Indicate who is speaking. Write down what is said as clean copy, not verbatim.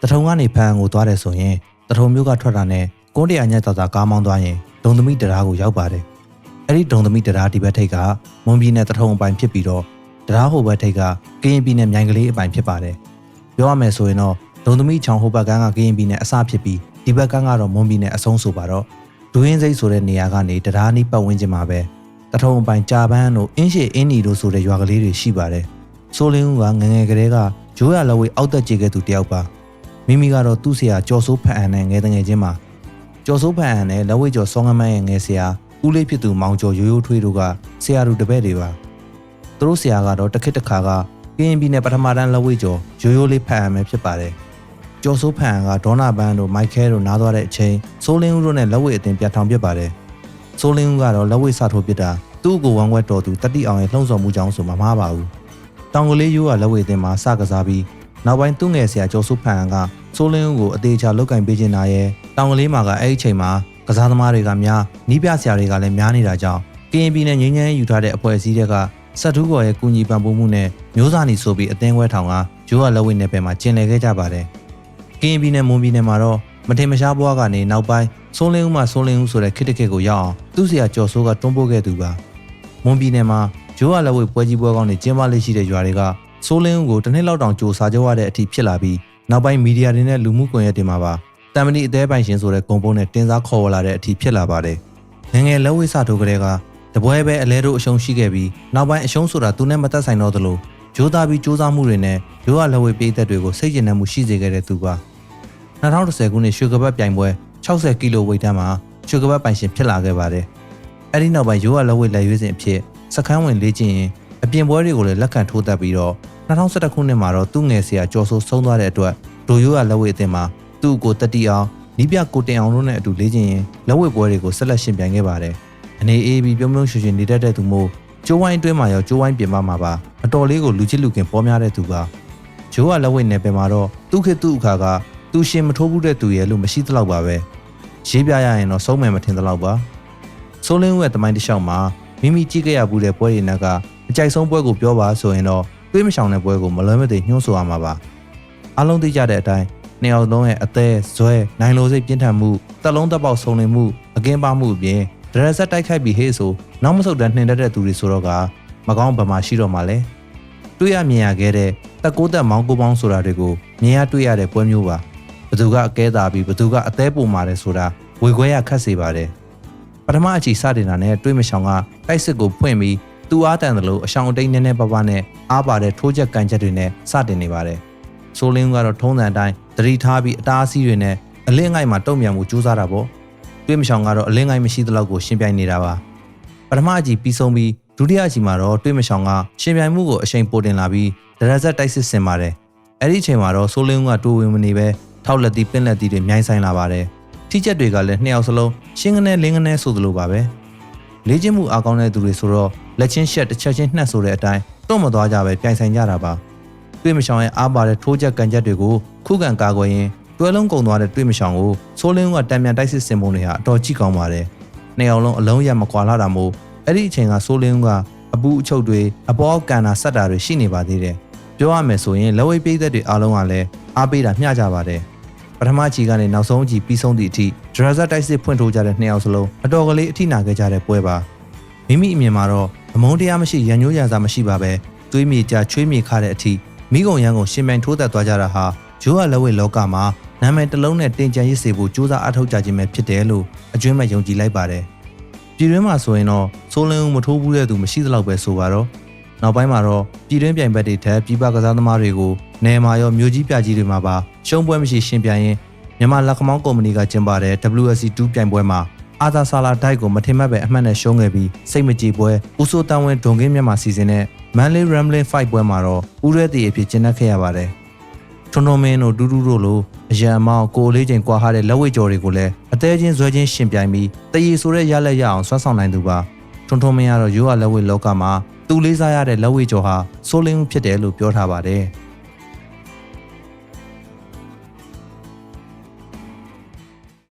Speaker 1: တထုံကနေဖန်ကိုသွားတယ်ဆိုရင်တထုံမြို့ကထွက်တာနဲ့ကုန်းတရာညက်သာကားမောင်းသွားရင်ဒုံသမီတရားကိုရောက်ပါတယ်အဲ့ဒီဒုံသမီတရားဒီဘက်ထိပ်ကမွန်ပြည်နယ်တထုံအပိုင်ဖြစ်ပြီးတော့တရားဟိုဘက်ထိပ်ကကရင်ပြည်နယ်မြိုင်ကလေးအပိုင်ဖြစ်ပါတယ်ပြောရမယ်ဆိုရင်တော့ဒုံသမီချောင်းဟိုဘက်ကန်းကကရင်ပြည်နယ်အစဖြစ်ပြီးဒီဘက်ကန်းကတော့မွန်ပြည်နယ်အဆုံးဆိုပါတော့ဒူးရင်းစိတ်ဆိုတဲ့နေရာကနေတရားနီးပတ်ဝန်းကျင်မှာပဲတထုံအပိုင်ကြာပန်းတို့အင်းရှိအင်းနီတို့ဆိုတဲ့ရွာကလေးတွေရှိပါတယ်ဆိုလင်းဦးကငငယ်ကလေးကဂျိုးရလဝေးအောက်တက်ကြေခဲ့သူတယောက်ပါမိမိကတော့သူ့ဆရာကျော်စိုးဖတ်အန်နဲ့ငယ်တငယ်ချင်းမှာကျော်စိုးဖတ်အန်နဲ့လက်ဝဲကျော်စောင်းကမန်းရဲ့ငယ်ဆရာဦးလေးဖြစ်သူမောင်ကျော်ရိုးရိုးထွေးတို့ကဆရာတို့တပည့်တွေပါသူတို့ဆရာကတော့တစ်ခေတ်တစ်ခါကကရင်ပြည်နယ်ပထမတန်းလက်ဝဲကျော်ရိုးရိုးလေးဖတ်အန်ပဲဖြစ်ပါတယ်ကျော်စိုးဖတ်အန်ကဒေါနာဘန်းတို့မိုက်ခဲတို့နားသွားတဲ့အချိန်စိုးလင်းဦးတို့နဲ့လက်ဝဲအတင်ပြတ်ထောင်ပြစ်ပါတယ်စိုးလင်းဦးကတော့လက်ဝဲစထိုးပစ်တာသူ့ကိုဝမ်းခွက်တော်သူတတိအောင်ရဲ့လှုံ့ဆော်မှုကြောင့်ဆိုမှမမှားပါဘူးတောင်ကလေးရိုးကလက်ဝဲအတင်မှာစကစားပြီးနောက်ပိုင်းသူ့ငယ်ဆရာကျော်စိုးဖတ်အန်ကစိုးလင်းဦးကိုအသေးချာလုတ်ကင်ပေးချင်တာရဲ့တောင်ကလေးမှာကအဲ့ဒီအချိန်မှာကစားသမားတွေကများနီးပြဆရာတွေကလည်းများနေတာကြောင့်ကရင်ပြည်နယ်ငင်းငင်းယူထားတဲ့အဖွဲ့အစည်းတွေကစက်ထူးကော်ရဲ့ကူညီပံ့ပိုးမှုနဲ့မျိုးစာနီဆိုပြီးအသင်းခွဲထောင်ကဂျိုးရလက်ဝဲနယ်ပယ်မှာကျင်လည်ခဲ့ကြပါတယ်ကရင်ပြည်နယ်မွန်ပြည်နယ်မှာတော့မထင်မရှားဘွားကနေနောက်ပိုင်းစိုးလင်းဦးမှစိုးလင်းဦးဆိုတဲ့ခေတ်တစ်ခေတ်ကိုရောက်အောင်သူ့ဆရာကျော်စိုးကတွန်းပို့ခဲ့သူပါမွန်ပြည်နယ်မှာဂျိုးရလက်ဝဲပွဲကြီးပွဲကောင်းတွေကျင်းပလေးရှိတဲ့ရွာတွေကစိုးလင်းဦးကိုတစ်နှစ်လောက်တောင်ကြိုစားကြရတဲ့အထိဖြစ်လာပြီးနောက်ပိုင်းမီဒီယာတွေနဲ့လူမှုကွန်ရက်တွေမှာပါတမ်မဏိအသေးပိုင်ရှင်ဆိုတဲ့ဂုံပုံးနဲ့တင်စားခေါ်ဝလာတဲ့အထိဖြစ်လာပါတယ်ငငယ်လက်ဝဲစထိုးကလေးကတပွဲပဲအလဲတို့အရှုံးရှိခဲ့ပြီးနောက်ပိုင်းအရှုံးဆိုတာသူနဲ့မသက်ဆိုင်တော့သလိုဂျိုးသားပြီးစူးစမ်းမှုတွေနဲ့ဂျိုးရလက်ဝဲပြည်သက်တွေကိုစိတ်ကျဉ်နှံမှုရှိစေခဲ့တဲ့သူပါ2010ခုနှစ်ရွှေကပတ်ပြိုင်ပွဲ60ကီလိုဝိတ်တန်းမှာရွှေကပတ်ပိုင်ရှင်ဖြစ်လာခဲ့ပါတယ်အဲ့ဒီနောက်ပိုင်းဂျိုးရလက်ဝဲလက်ရွေးစဉ်အဖြစ်စခန်းဝင်လေ့ကျင့်ရင်အပြင်ပွဲတွေကိုလည်းလက်ခံထိုးသက်ပြီးတော့2011ခုနှစ်မှာတော့သူ့ငယ်ဆရာကျော်စိုးဆုံးသွားတဲ့အတွက်ဒိုရိုးရလက်ဝဲအသင်းမှာသူ့ကိုတတိအောင်နီးပြကိုတင်အောင်တို့နဲ့အတူလေ့ကျင့်ရင်လက်ဝဲပွဲတွေကိုဆက်လက်ရှင်ပြိုင်ခဲ့ပါတယ်အနေအေးပြီးပြုံးပြုံးရွှင်ရွှင်နေတတ်တဲ့သူမို့ကျိုးဝိုင်းအတွင်းမှာရောကျိုးဝိုင်းပြင်ပမှာပါအတော်လေးကိုလူချစ်လူခင်ပေါ်များတဲ့သူပါဂျိုးကလက်ဝဲနယ်ပယ်မှာတော့သူ့ခေတ်သူ့အခါကသူရှင်မထိုးဘူးတဲ့သူရဲ့လို့မရှိသလောက်ပါပဲရေးပြရရင်တော့ဆုံးမယ်မထင်သလောက်ပါစိုးလင်းဦးရဲ့တမိုင်းတစ်လျှောက်မှာမိမိကြည့်ခဲ့ရဘူးတဲ့ပွဲတွေနဲ့ကအကြိုက်ဆုံးပွဲကိုပြောပါဆိုရင်တော့တွေးမရှောင်တဲ့ပွဲကိုမလွဲမသွေညှို့ဆိုရမှာပါအားလုံးသိကြတဲ့အတိုင်းနှစ်ယောက်လုံးရဲ့အသေးဇွဲနိုင်လိုစိတ်ပြင်းထန်မှုတက်လုံးတက်ပေါက်ဆုံးလင်းမှုအကင်းပါမှုအပြင်ဒရက်ဆက်တိုက်ခိုက်ပြီးဟေးဆိုနောက်မဆုတ်တန်းနှင်တတ်တဲ့သူတွေဆိုတော့ကမကောင်းဗမာရှိတော့မှလဲတွေ့ရမြင်ရခဲ့တဲ့တက်ကိုးတက်မောင်းကိုပေါင်းဆိုတာတွေကိုမြင်ရတွေ့ရတဲ့ပွဲမျိုးပါဘသူကအကဲတာပြီးဘသူကအသေးပုံမာတယ်ဆိုတာဝေခွဲရခတ်စေပါတယ်ပထမအချီစတင်တာနဲ့တွေးမရှောင်ကတိုက်စစ်ကိုဖွင့်ပြီးသူအားတန်တယ်လို့အရှောင်အတိတ်နည်းနည်းပါးပါးနဲ့အားပါတဲ့ထိုးချက်ကန်ချက်တွေနဲ့စတင်နေပါတယ်ဆိုလင်းကတော့ထုံးစံအတိုင်းသတိထားပြီးအတားအဆီးတွေနဲ့အလင်းငိုက်မှာတုံ့ပြန်မှုကြိုးစားတာပေါ့တွေးမရှောင်ကတော့အလင်းငိုက်မရှိသလောက်ကိုရှင်းပြနေတာပါပထမအကြိမ်ပြီးဆုံးပြီးဒုတိယအကြိမ်မှာတော့တွေးမရှောင်ကရှင်းပြမှုကိုအရှိန်ပိုတင်လာပြီးဒရက်ဆက်တိုက်စစ်ဆင်ပါတယ်အဲ့ဒီအချိန်မှာတော့ဆိုလင်းကတိုးဝင်မနေပဲထောက်လက်တီးပင့်လက်တီးတွေမြိုင်းဆိုင်လာပါတယ်ထိချက်တွေကလည်းနှစ်ယောက်စလုံးရှင်းကနေလင်းကနေဆိုသလိုပါပဲလေ့ကျင့်မှုအားကောင်းတဲ့သူတွေဆိုတော့လက်ချင်းရှက်တစ်ချက်ချင်းနှက်ဆိုတဲ့အတိုင်းတော့မသွားကြပဲပြိုင်ဆိုင်ကြတာပါတွေးမရှောင်ရဲ့အားပါတဲ့ထိုးချက်ကန်ချက်တွေကိုခုခံကာကွယ်ရင်တွဲလုံးကုံသွားတဲ့တွေးမရှောင်ကိုဆိုလင်းကတံမြန်တိုက်စစ်စင်ပုံတွေဟာအတော်ကြီးကောင်းပါတယ်နှစ်ယောက်လုံးအလုံးရမကွာလာတာမို့အဲ့ဒီအချိန်ကဆိုလင်းကအပူအချုပ်တွေအပေါ်ကန်တာဆက်တာတွေရှိနေပါသေးတယ်ပြောရမယ်ဆိုရင်လက်ဝဲပိတ်သက်တွေအားလုံးကလည်းအားပေးတာမျှကြပါတယ်ပထမအချီကနေနောက်ဆုံးအချီပြီးဆုံးသည့်အထိဒရက်ဆက်တိုက်စစ်ဖွင့်ထိုးကြတဲ့နှစ်ယောက်စလုံးအတော်ကလေးအထိနာခဲ့ကြတဲ့ပွဲပါမိမိအမြင်မှာတော့အမုန်းတရားမရှိရန်ညိုးရန်စာမရှိပါပဲသွေးမြေကြချွေးမြေခတဲ့အထိမိကုံရန်ကိုရှင်ပြိုင်ထိုးသက်သွားကြတာဟာဂျိုးရလက်ဝဲလောကမှာနာမည်တစ်လုံးနဲ့တင်ကြံရစ်စေဖို့ကြိုးစားအထောက်ကြခြင်းပဲဖြစ်တယ်လို့အကျွမ်းမဲ့ယုံကြည်လိုက်ပါတယ်ပြည်တွင်းမှာဆိုရင်တော့ဆိုလင်းဦးမထိုးဘူးတဲ့သူမရှိသလောက်ပဲဆိုပါတော့နောက်ပိုင်းမှာတော့ပြည်တွင်းပြိုင်ဘက်တွေထက်ပြည်ပကစားသမားတွေကိုနယ်မှာရောမြို့ကြီးပြကြီးတွေမှာပါရှုံးပွဲမရှိရှင်ပြိုင်ရင်မြန်မာလက်ခမောင်းကုမ္ပဏီကကျင်းပတဲ့ WSC2 ပြိုင်ပွဲမှာအာသာဆာလာဒိုက်ကိုမထင်မှတ်ပဲအမှတ်နဲ့ရှုံးခဲ့ပြီးစိတ်မကြည်ပွဲဦးစိုးတန်းဝင်းဒုံကင်းမြန်မာစီစဉ်တဲ့ Manly Rambling Fight ပွဲမှာတော့ဦးရဲတီအဖြစ်ကျင်းပခဲ့ရပါတယ်ထွန်းထွန်းမင်းတို့ဒူးဒူးတို့လိုအရန်မောင်းကိုလေးချိန်ကွာဟာတဲ့လက်ဝဲကြော်တွေကိုလည်းအသေးချင်းဇွဲချင်းရှင်ပြိုင်ပြီးတရီဆိုတဲ့ရလက်ရအောင်ဆွမ်းဆောင်နိုင်သူပါထွန်းထွန်းမင်းကတော့ရိုးရလက်ဝဲလောကမှာသူလေးစားရတဲ့လက်ဝဲကြော်ဟာဆိုလင်းဖြစ်တယ်လို့ပြောထားပါတယ်